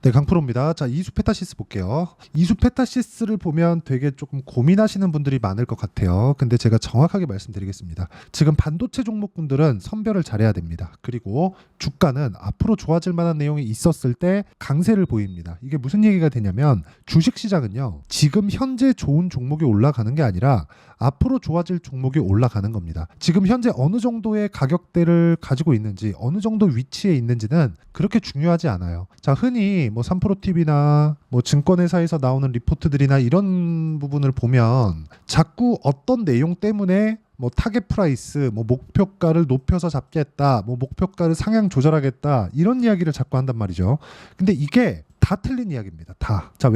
네, 강프로입니다. 자, 이수페타시스 볼게요. 이수페타시스를 보면 되게 조금 고민하시는 분들이 많을 것 같아요. 근데 제가 정확하게 말씀드리겠습니다. 지금 반도체 종목군들은 선별을 잘해야 됩니다. 그리고 주가는 앞으로 좋아질 만한 내용이 있었을 때 강세를 보입니다. 이게 무슨 얘기가 되냐면 주식시장은요, 지금 현재 좋은 종목이 올라가는 게 아니라 앞으로 좋아질 종목이 올라가는 겁니다. 지금 현재 어느 정도의 가격대를 가지고 있는지, 어느 정도 위치에 있는지는 그렇게 중요하지 않아요. 자, 흔히 뭐 3프로TV나 뭐 증권회사에서 나오는 리포트들이나 이런 부분을 보면 자꾸 어떤 내용 때문에 뭐 타겟 프라이스, 뭐 목표가를 높여서 잡겠다, 뭐 목표가를 상향 조절하겠다, 이런 이야기를 자꾸 한단 말이죠. 근데 이게 다 틀린 이야기입니다. 다. 자,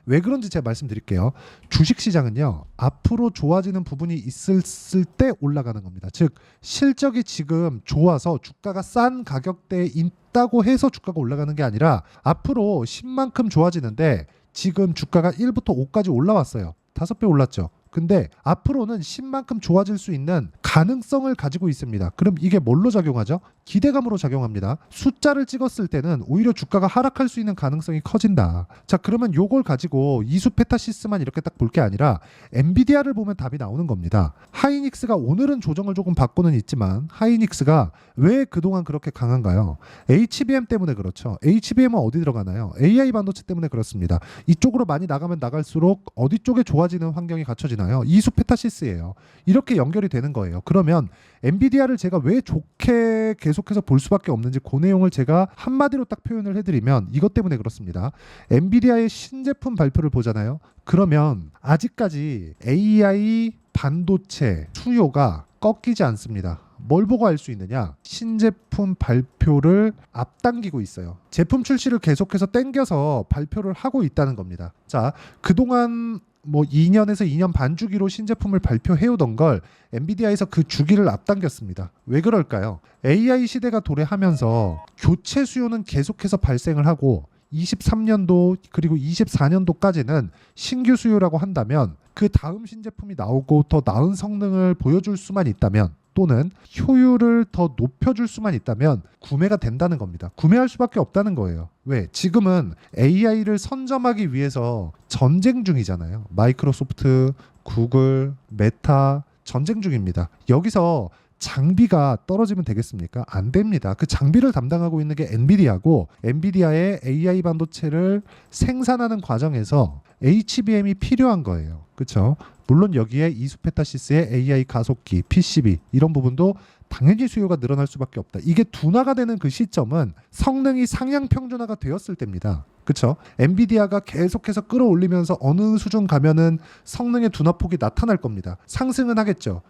왜 그런지 제가 말씀드릴게요. 주식시장은요, 앞으로 좋아지는 부분이 있을 때 올라가는 겁니다. 즉, 실적이 지금 좋아서 주가가 싼 가격대에 있다고 해서 주가가 올라가는 게 아니라 앞으로 10만큼 좋아지는데 지금 주가가 1부터 5까지 올라왔어요. 5배 올랐죠. 근데 앞으로는 10만큼 좋아질 수 있는 가능성을 가지고 있습니다. 그럼 이게 뭘로 작용하죠? 기대감으로 작용합니다. 숫자를 찍었을 때는 오히려 주가가 하락할 수 있는 가능성이 커진다. 자, 그러면 요걸 가지고 이수페타시스만 이렇게 딱 볼 게 아니라 엔비디아를 보면 답이 나오는 겁니다. 하이닉스가 오늘은 조정을 조금 받고는 있지만 하이닉스가 왜 그동안 그렇게 강한가요? HBM 때문에 그렇죠. HBM은 어디 들어가나요? AI 반도체 때문에 그렇습니다. 이쪽으로 많이 나가면 나갈수록 어디 쪽에 좋아지는 환경이 갖춰지나요? 이수페타시스예요. 이렇게 연결이 되는 거예요. 그러면 엔비디아를 제가 왜 좋게 계속해서 볼 수밖에 없는지 그 내용을 제가 한마디로 딱 표현을 해드리면 이것 때문에 그렇습니다. 엔비디아의 신제품 발표를 보잖아요. 그러면 아직까지 AI 반도체 수요가 꺾이지 않습니다. 뭘 보고 알 수 있느냐? 신제품 발표를 앞당기고 있어요. 제품 출시를 계속해서 땡겨서 발표를 하고 있다는 겁니다. 자, 그동안 뭐 2년에서 2년 반 주기로 신제품을 발표해오던 걸 엔비디아에서 그 주기를 앞당겼습니다. 왜 그럴까요? AI 시대가 도래하면서 교체 수요는 계속해서 발생을 하고 23년도 그리고 24년도까지는 신규 수요라고 한다면 그 다음 신제품이 나오고 더 나은 성능을 보여줄 수만 있다면 또는 효율을 더 높여줄 수만 있다면 구매가 된다는 겁니다. 구매할 수밖에 없다는 거예요. 왜? 지금은 AI를 선점하기 위해서 전쟁 중이잖아요. 마이크로소프트, 구글, 메타 전쟁 중입니다. 여기서 장비가 떨어지면 되겠습니까? 안 됩니다. 그 장비를 담당하고 있는 게 엔비디아고 엔비디아의 AI 반도체를 생산하는 과정에서 HBM이 필요한 거예요. 그렇죠? 물론 여기에 이수페타시스의 AI 가속기, PCB 이런 부분도 당연히 수요가 늘어날 수밖에 없다. 이게 둔화가 되는 그 시점은 성능이 상향 평준화가 되었을 때입니다. 그렇죠? 엔비디아가 계속해서 끌어올리면서 어느 수준 가면은 성능의 둔화폭이 나타날 겁니다. 상승은 하겠죠.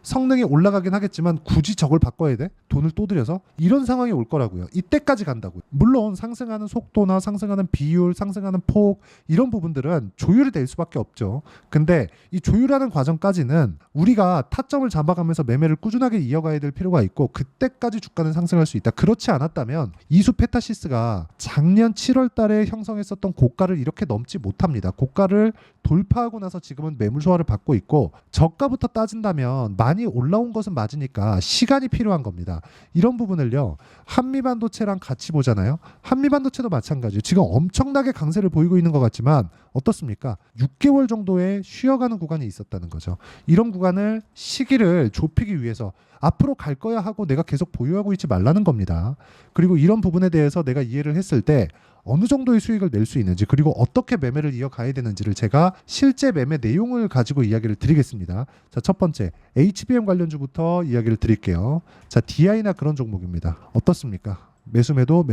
성능이 올라가긴 하겠지만 굳이 저걸 바꿔야 돼? 돈을 또 들여서? 이런 상황이 올 거라고요. 이때까지 간다고요. 물론 상승하는 속도나 상승하는 비율, 상승하는 폭 이런 부분들은 조율이 될 수밖에 없죠. 근데 이 조율하는 과정까지는 우리가 타점을 잡아가면서 매매를 꾸준하게 이어가야 될 필요가 있고 그때까지 주가는 상승할 수 있다. 그렇지 않았다면 이수페타시스가 작년 7월 달에 형성했었던 고가를 이렇게 넘지 못합니다. 고가를 돌파하고 나서 지금은 매물 소화를 받고 있고 저가부터 따진다면 많이 올라온 것은 맞으니까 시간이 필요한 겁니다. 이런 부분을요. 한미반도체랑 같이 보잖아요. 한미반도체도 마찬가지예요. 지금 엄청나게 강세를 보이고 있는 것 같지만 어떻습니까? 6개월 정도의 쉬어가는 구간이 있었다는 거죠. 이런 구간을 시기를 좁히기 위해서 앞으로 갈 거야 하고 내가 계속 보유하고 있지 말라는 겁니다. 그리고 이런 부분에 대해서 내가 이해를 했을 때 어느 정도의 수익을 낼 수 있는지 그리고 어떻게 매매를 이어가야 되는지를 제가 실제 매매 내용을 가지고 이야기를 드리겠습니다. 자, 첫 번째 HBM 관련주부터 이야기를 드릴게요. 자, DI나 그런 종목입니다. 어떻습니까? 매수매도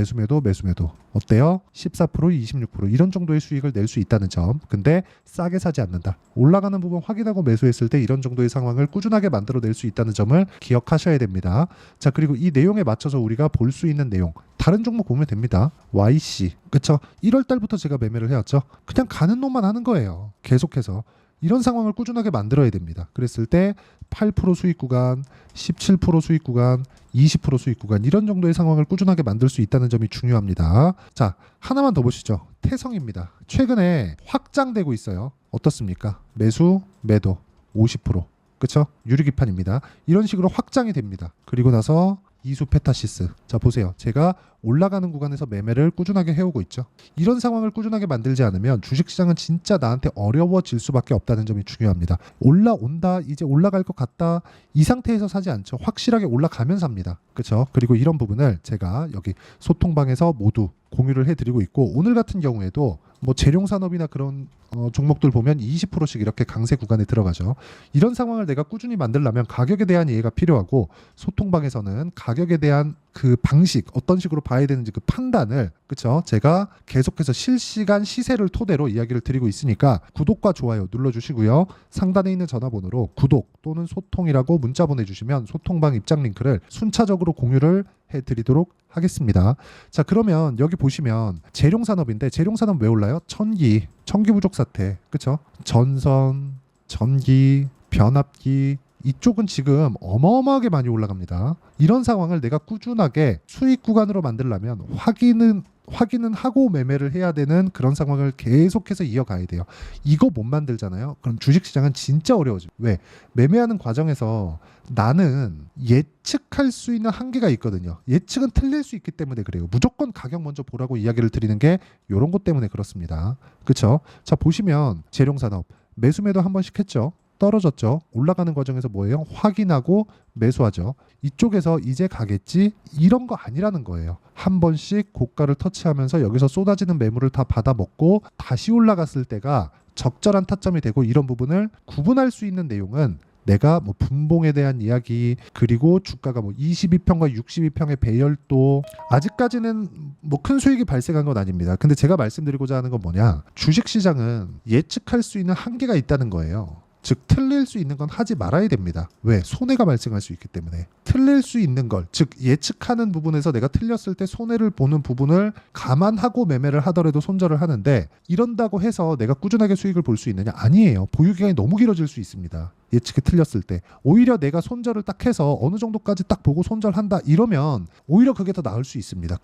어때요? 14% 26% 이런 정도의 수익을 낼 수 있다는 점. 근데 싸게 사지 않는다. 올라가는 부분 확인하고 매수했을 때 이런 정도의 상황을 꾸준하게 만들어낼 수 있다는 점을 기억하셔야 됩니다. 자, 그리고 이 내용에 맞춰서 우리가 볼 수 있는 내용 다른 종목 보면 됩니다. YC 그쵸? 1월 달부터 제가 매매를 해왔죠. 그냥 가는 놈만 하는 거예요. 계속해서 이런 상황을 꾸준하게 만들어야 됩니다. 그랬을 때 8% 수익 구간, 17% 수익 구간, 20% 수익 구간 이런 정도의 상황을 꾸준하게 만들 수 있다는 점이 중요합니다. 자, 하나만 더 보시죠. 태성입니다. 최근에 확장되고 있어요. 어떻습니까? 매수, 매도 50%. 그쵸? 유리기판입니다. 이런 식으로 확장이 됩니다. 그리고 나서 이수페타시스. 자 보세요. 제가 올라가는 구간에서 매매를 꾸준하게 해오고 있죠. 이런 상황을 꾸준하게 만들지 않으면 주식시장은 진짜 나한테 어려워질 수밖에 없다는 점이 중요합니다. 올라온다, 이제 올라갈 것 같다, 이 상태에서 사지 않죠. 확실하게 올라가면 삽니다. 그렇죠? 그리고 이런 부분을 제가 여기 소통방에서 모두 공유를 해드리고 있고, 오늘 같은 경우에도 뭐 재룡산업이나 그런 종목들 보면 20%씩 이렇게 강세 구간에 들어가죠. 이런 상황을 내가 꾸준히 만들려면 가격에 대한 이해가 필요하고, 소통방에서는 가격에 대한 그 방식, 어떤 식으로 봐야 되는지 그 판단을, 그쵸? 제가 계속해서 실시간 시세를 토대로 이야기를 드리고 있으니까 구독과 좋아요 눌러주시고요. 상단에 있는 전화번호로 구독 또는 소통이라고 문자 보내주시면 소통방 입장 링크를 순차적으로 공유를 해드리도록 하겠습니다. 자 그러면 여기 보시면 재룡산업인데, 재룡산업 왜 올라요? 전기 부족 사태, 그쵸? 전선, 전기, 변압기, 이쪽은 지금 어마어마하게 많이 올라갑니다. 이런 상황을 내가 꾸준하게 수익 구간으로 만들려면 확인은 하고 매매를 해야 되는 그런 상황을 계속해서 이어가야 돼요. 이거 못 만들잖아요. 그럼 주식시장은 진짜 어려워져요. 왜? 매매하는 과정에서 나는 예측할 수 있는 한계가 있거든요. 예측은 틀릴 수 있기 때문에 그래요. 무조건 가격 먼저 보라고 이야기를 드리는 게 이런 것 때문에 그렇습니다. 그렇죠? 자 보시면 재룡산업 매수매도 한 번씩 했죠. 떨어졌죠. 올라가는 과정에서 뭐예요? 확인하고 매수하죠. 이쪽에서 이제 가겠지? 이런 거 아니라는 거예요. 한 번씩 고가를 터치하면서 여기서 쏟아지는 매물을 다 받아먹고 다시 올라갔을 때가 적절한 타점이 되고, 이런 부분을 구분할 수 있는 내용은 내가 뭐 분봉에 대한 이야기, 그리고 주가가 뭐 22평과 62평의 배열도, 아직까지는 뭐 큰 수익이 발생한 건 아닙니다. 근데 제가 말씀드리고자 하는 건 뭐냐, 주식시장은 예측할 수 있는 한계가 있다는 거예요. 즉 틀릴 수 있는 건 하지 말아야 됩니다. 왜? 손해가 발생할 수 있기 때문에. 틀릴 수 있는 걸, 즉 예측하는 부분에서 내가 틀렸을 때 손해를 보는 부분을 감안하고 매매를 하더라도 손절을 하는데, 이런다고 해서 내가 꾸준하게 수익을 볼 수 있느냐? 아니에요. 보유기간이 너무 길어질 수 있습니다. 예측이 틀렸을 때. 오히려 내가 손절을 딱 해서 어느 정도까지 딱 보고 손절한다 이러면 오히려 그게 더 나을 수 있습니다.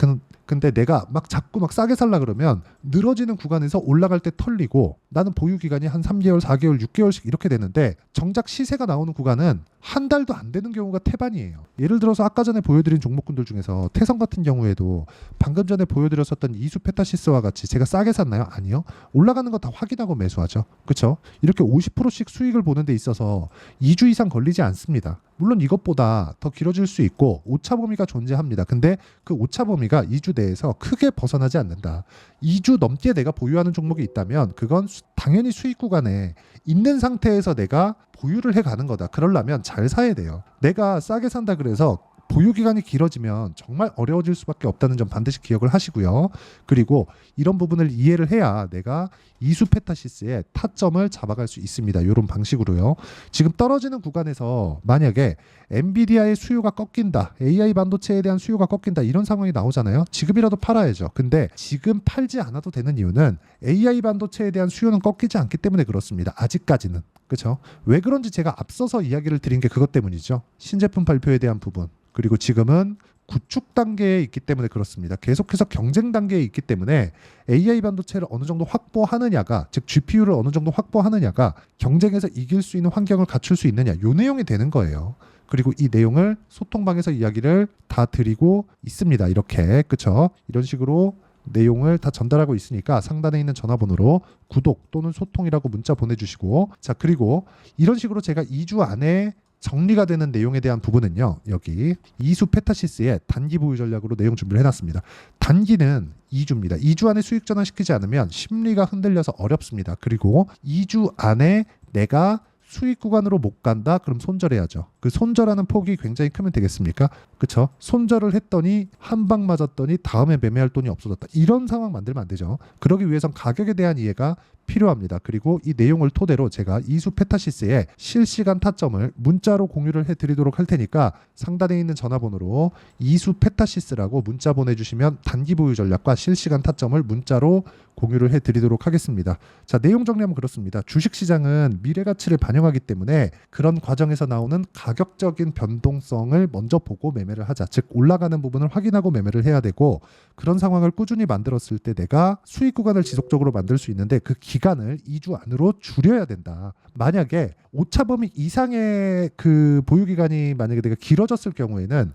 근데 내가 막 자꾸 막 싸게 살라 그러면 늘어지는 구간에서 올라갈 때 털리고, 나는 보유기간이 한 3개월, 4개월, 6개월씩 이렇게 되는데, 정작 시세가 나오는 구간은 한 달도 안 되는 경우가 태반이에요. 예를 들어서 아까 전에 보여드린 종목군들 중에서 태성 같은 경우에도 방금 전에 보여드렸었던 이수페타시스와 같이 제가 싸게 샀나요? 아니요. 올라가는 거 다 확인하고 매수하죠. 그렇죠? 이렇게 50%씩 수익을 보는 데 있어서 2주 이상 걸리지 않습니다. 물론 이것보다 더 길어질 수 있고 오차 범위가 존재합니다. 근데 그 오차 범위가 2주 내에서 크게 벗어나지 않는다. 2주 넘게 내가 보유하는 종목이 있다면 그건 당연히 수익 구간에 있는 상태에서 내가 보유를 해가는 거다. 그러려면 잘 사야 돼요. 내가 싸게 산다 그래서 보유기간이 길어지면 정말 어려워질 수밖에 없다는 점 반드시 기억을 하시고요. 그리고 이런 부분을 이해를 해야 내가 이수페타시스의 타점을 잡아갈 수 있습니다. 이런 방식으로요. 지금 떨어지는 구간에서 만약에 엔비디아의 수요가 꺾인다, AI 반도체에 대한 수요가 꺾인다, 이런 상황이 나오잖아요. 지금이라도 팔아야죠. 근데 지금 팔지 않아도 되는 이유는 AI 반도체에 대한 수요는 꺾이지 않기 때문에 그렇습니다. 아직까지는. 그렇죠? 왜 그런지 제가 앞서서 이야기를 드린 게 그것 때문이죠. 신제품 발표에 대한 부분. 그리고 지금은 구축 단계에 있기 때문에 그렇습니다. 계속해서 경쟁 단계에 있기 때문에 AI 반도체를 어느 정도 확보하느냐가, 즉 GPU를 어느 정도 확보하느냐가 경쟁에서 이길 수 있는 환경을 갖출 수 있느냐, 요 내용이 되는 거예요. 그리고 이 내용을 소통방에서 이야기를 다 드리고 있습니다. 이렇게, 그쵸? 이런 식으로 내용을 다 전달하고 있으니까 상단에 있는 전화번호로 구독 또는 소통이라고 문자 보내주시고, 자 그리고 이런 식으로 제가 2주 안에 정리가 되는 내용에 대한 부분은요, 여기 이수페타시스의 단기 보유 전략으로 내용 준비를 해놨습니다. 단기는 2주입니다. 2주 안에 수익 전환시키지 않으면 심리가 흔들려서 어렵습니다. 그리고 2주 안에 내가 수익 구간으로 못 간다? 그럼 손절해야죠. 그 손절하는 폭이 굉장히 크면 되겠습니까? 그쵸? 손절을 했더니 한 방 맞았더니 다음에 매매할 돈이 없어졌다. 이런 상황 만들면 안 되죠. 그러기 위해선 가격에 대한 이해가 필요합니다. 그리고 이 내용을 토대로 제가 이수페타시스의 실시간 타점을 문자로 공유를 해드리도록 할 테니까 상단에 있는 전화번호로 이수페타시스라고 문자 보내주시면 단기 보유 전략과 실시간 타점을 문자로 공유를 해드리도록 하겠습니다. 자, 내용 정리하면 그렇습니다. 주식시장은 미래가치를 반영하기 때문에 그런 과정에서 나오는 가격적인 변동성을 먼저 보고 매매를 하자. 즉 올라가는 부분을 확인하고 매매를 해야 되고, 그런 상황을 꾸준히 만들었을 때 내가 수익 구간을 지속적으로 만들 수 있는데 그 기간을 2주 안으로 줄여야 된다. 만약에 오차 범위 이상의 그 보유 기간이 만약에 내가 길어졌을 경우에는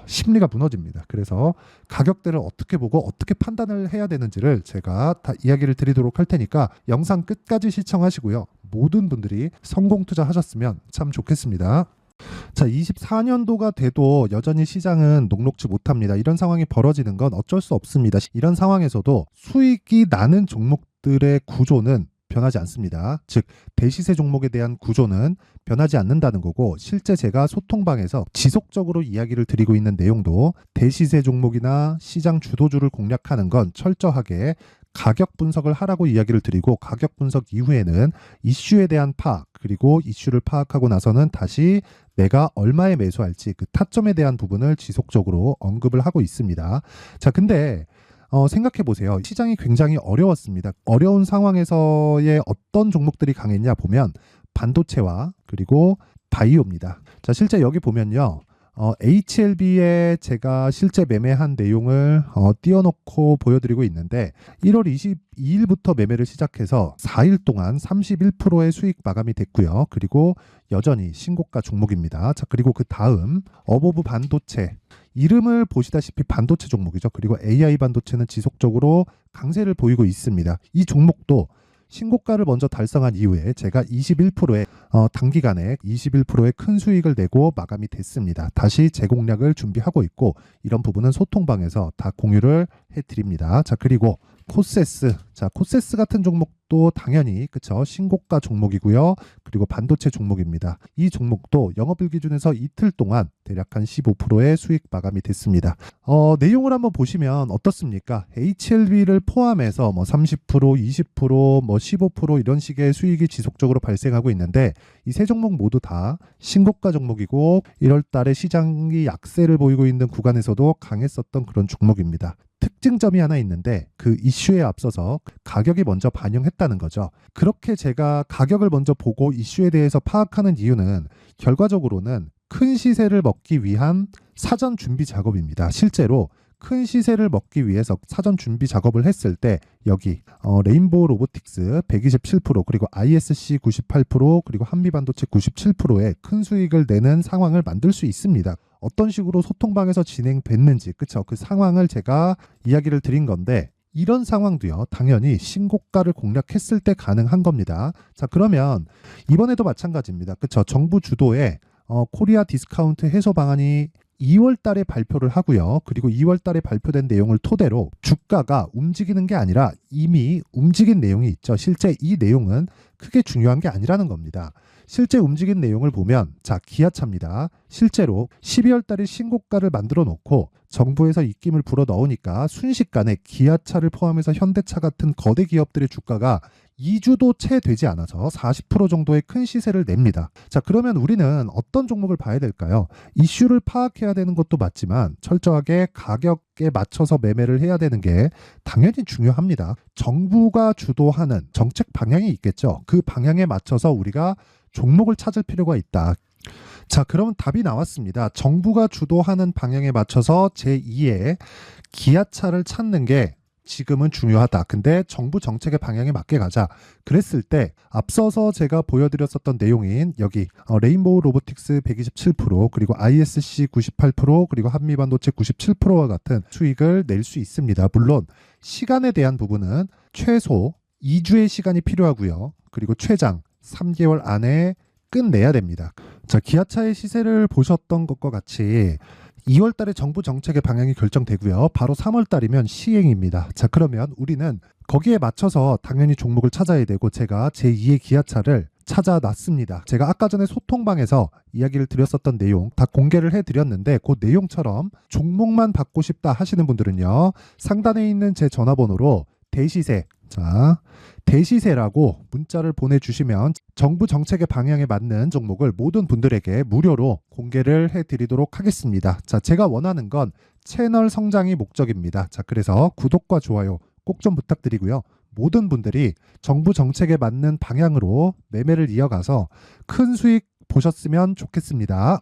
심리가 무너집니다. 그래서 가격대를 어떻게 보고 어떻게 판단을 해야 되는지를 제가 다 이야기를 드리도록 할 테니까 영상 끝까지 시청하시고요. 모든 분들이 성공 투자하셨으면 참 좋겠습니다. 자, 24년도가 돼도 여전히 시장은 녹록지 못합니다. 이런 상황이 벌어지는 건 어쩔 수 없습니다. 이런 상황에서도 수익이 나는 종목들의 구조는 변하지 않습니다. 즉, 대시세 종목에 대한 구조는 변하지 않는다는 거고, 실제 제가 소통방에서 지속적으로 이야기를 드리고 있는 내용도 대시세 종목이나 시장 주도주를 공략하는 건 철저하게 가격 분석을 하라고 이야기를 드리고, 가격 분석 이후에는 이슈에 대한 파악, 그리고 이슈를 파악하고 나서는 다시 내가 얼마에 매수할지 그 타점에 대한 부분을 지속적으로 언급을 하고 있습니다. 자, 근데 생각해 보세요. 시장이 굉장히 어려웠습니다. 어려운 상황에서의 어떤 종목들이 강했냐 보면 반도체와 그리고 바이오입니다. 자, 실제 여기 보면요. HLB에 제가 실제 매매한 내용을 띄워놓고 보여드리고 있는데 1월 22일부터 매매를 시작해서 4일 동안 31%의 수익 마감이 됐고요. 그리고 여전히 신고가 종목입니다. 자, 그리고 그 다음 어보브 반도체, 이름을 보시다시피 반도체 종목이죠. 그리고 AI 반도체는 지속적으로 강세를 보이고 있습니다. 이 종목도 신고가를 먼저 달성한 이후에 제가 21%의 단기간에 21%의 큰 수익을 내고 마감이 됐습니다. 다시 재공략을 준비하고 있고, 이런 부분은 소통방에서 다 공유를 해드립니다. 자, 그리고 코세스. 자, 코세스 같은 종목도 당연히 그쵸, 신고가 종목이고요. 그리고 반도체 종목입니다. 이 종목도 영업일 기준에서 이틀 동안 대략 한 15%의 수익 마감이 됐습니다. 내용을 한번 보시면 어떻습니까? HLB를 포함해서 뭐 30%, 20%, 뭐 15% 이런 식의 수익이 지속적으로 발생하고 있는데, 이 세 종목 모두 다 신고가 종목이고 1월 달에 시장이 약세를 보이고 있는 구간에서도 강했었던 그런 종목입니다. 특징점이 하나 있는데 그 이슈에 앞서서 가격이 먼저 반영했다는 거죠. 그렇게 제가 가격을 먼저 보고 이슈에 대해서 파악하는 이유는 결과적으로는 큰 시세를 먹기 위한 사전 준비 작업입니다. 실제로 큰 시세를 먹기 위해서 사전 준비 작업을 했을 때 여기 레인보우 로보틱스 127% 그리고 ISC 98% 그리고 한미반도체 97%의 큰 수익을 내는 상황을 만들 수 있습니다. 어떤 식으로 소통방에서 진행됐는지, 그쵸? 그 상황을 제가 이야기를 드린 건데, 이런 상황도요, 당연히 신고가를 공략했을 때 가능한 겁니다. 자, 그러면 이번에도 마찬가지입니다. 그쵸? 정부 주도의 코리아 디스카운트 해소 방안이 2월 달에 발표를 하고요. 그리고 2월 달에 발표된 내용을 토대로 주가가 움직이는 게 아니라 이미 움직인 내용이 있죠. 실제 이 내용은 크게 중요한 게 아니라는 겁니다. 실제 움직인 내용을 보면, 자, 기아차입니다. 실제로 12월 달에 신고가를 만들어 놓고 정부에서 입김을 불어 넣으니까 순식간에 기아차를 포함해서 현대차 같은 거대 기업들의 주가가 2주도 채 되지 않아서 40% 정도의 큰 시세를 냅니다. 자, 그러면 우리는 어떤 종목을 봐야 될까요? 이슈를 파악해야 되는 것도 맞지만 철저하게 가격에 맞춰서 매매를 해야 되는 게 당연히 중요합니다. 정부가 주도하는 정책 방향이 있겠죠. 그 방향에 맞춰서 우리가 종목을 찾을 필요가 있다. 자, 그러면 답이 나왔습니다. 정부가 주도하는 방향에 맞춰서 제2의 기아차를 찾는 게 지금은 중요하다. 근데 정부 정책의 방향에 맞게 가자. 그랬을 때 앞서서 제가 보여드렸었던 내용인 여기 레인보우 로보틱스 127% 그리고 ISC 98% 그리고 한미반도체 97%와 같은 수익을 낼 수 있습니다. 물론 시간에 대한 부분은 최소 2주의 시간이 필요하고요. 그리고 최장 3개월 안에 끝내야 됩니다. 자, 기아차의 시세를 보셨던 것과 같이 2월 달에 정부 정책의 방향이 결정되고요. 바로 3월 달이면 시행입니다. 자, 그러면 우리는 거기에 맞춰서 당연히 종목을 찾아야 되고, 제가 제2의 기아차를 찾아놨습니다. 제가 아까 전에 소통방에서 이야기를 드렸었던 내용 다 공개를 해드렸는데, 그 내용처럼 종목만 받고 싶다 하시는 분들은요, 상단에 있는 제 전화번호로 대시세, 자, 대시세라고 문자를 보내주시면 정부 정책의 방향에 맞는 종목을 모든 분들에게 무료로 공개를 해드리도록 하겠습니다. 자, 제가 원하는 건 채널 성장이 목적입니다. 자, 그래서 구독과 좋아요 꼭 좀 부탁드리고요. 모든 분들이 정부 정책에 맞는 방향으로 매매를 이어가서 큰 수익 보셨으면 좋겠습니다.